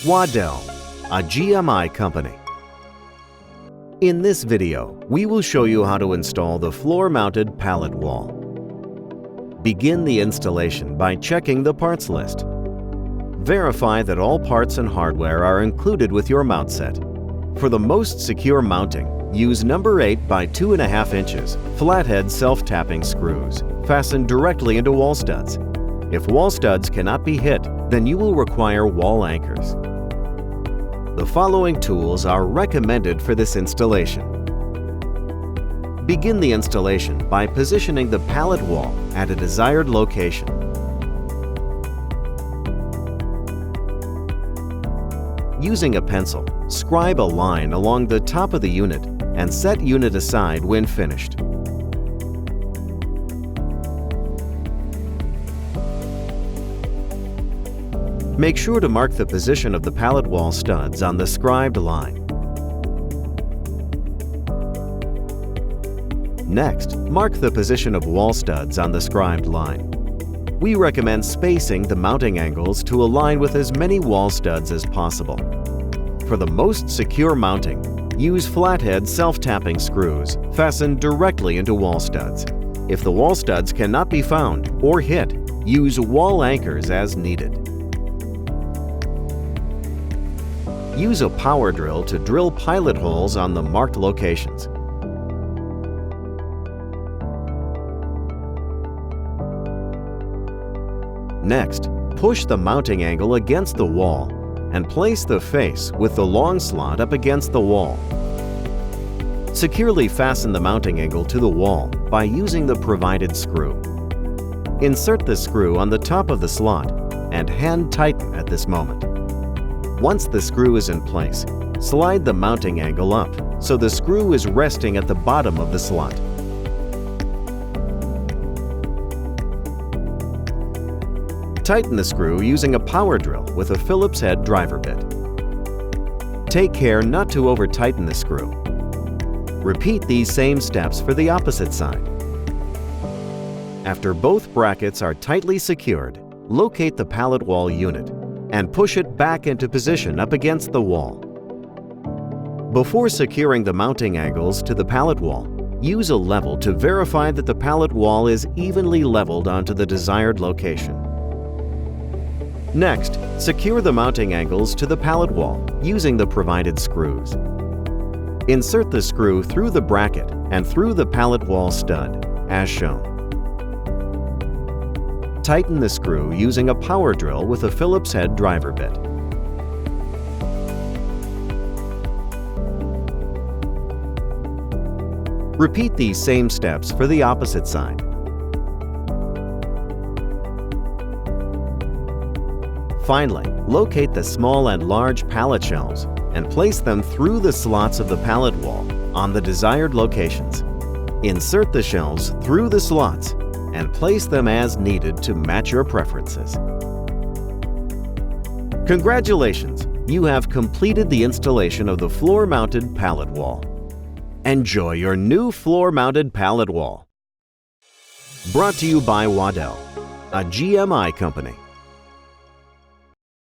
Waddell, a GMI company. In this video, we will show you how to install the floor-mounted pallet wall. Begin the installation by checking the parts list. Verify that all parts and hardware are included with your mount set. For the most secure mounting, use number 8 by 2.5 inches flathead self-tapping screws fastened directly into wall studs. If wall studs cannot be hit, then you will require wall anchors. The following tools are recommended for this installation. Begin the installation by positioning the pallet wall at a desired location. Using a pencil, scribe a line along the top of the unit and set unit aside when finished. Make sure to mark the position of the pallet wall studs on the scribed line. Next, mark the position of wall studs on the scribed line. We recommend spacing the mounting angles to align with as many wall studs as possible. For the most secure mounting, use flathead self-tapping screws fastened directly into wall studs. If the wall studs cannot be found or hit, use wall anchors as needed. Use a power drill to drill pilot holes on the marked locations. Next, push the mounting angle against the wall and place the face with the long slot up against the wall. Securely fasten the mounting angle to the wall by using the provided screw. Insert the screw on the top of the slot and hand tighten at this moment. Once the screw is in place, slide the mounting angle up so the screw is resting at the bottom of the slot. Tighten the screw using a power drill with a Phillips head driver bit. Take care not to over-tighten the screw. Repeat these same steps for the opposite side. After both brackets are tightly secured, locate the pallet wall unit and push it back into position up against the wall. Before securing the mounting angles to the pallet wall, use a level to verify that the pallet wall is evenly leveled onto the desired location. Next, secure the mounting angles to the pallet wall using the provided screws. Insert the screw through the bracket and through the pallet wall stud, as shown. Tighten the screw using a power drill with a Phillips head driver bit. Repeat these same steps for the opposite side. Finally, locate the small and large pallet shelves and place them through the slots of the pallet wall on the desired locations. Insert the shelves through the slots and place them as needed to match your preferences. Congratulations! You have completed the installation of the floor-mounted pallet wall. Enjoy your new floor-mounted pallet wall. Brought to you by Waddell, a GMI company.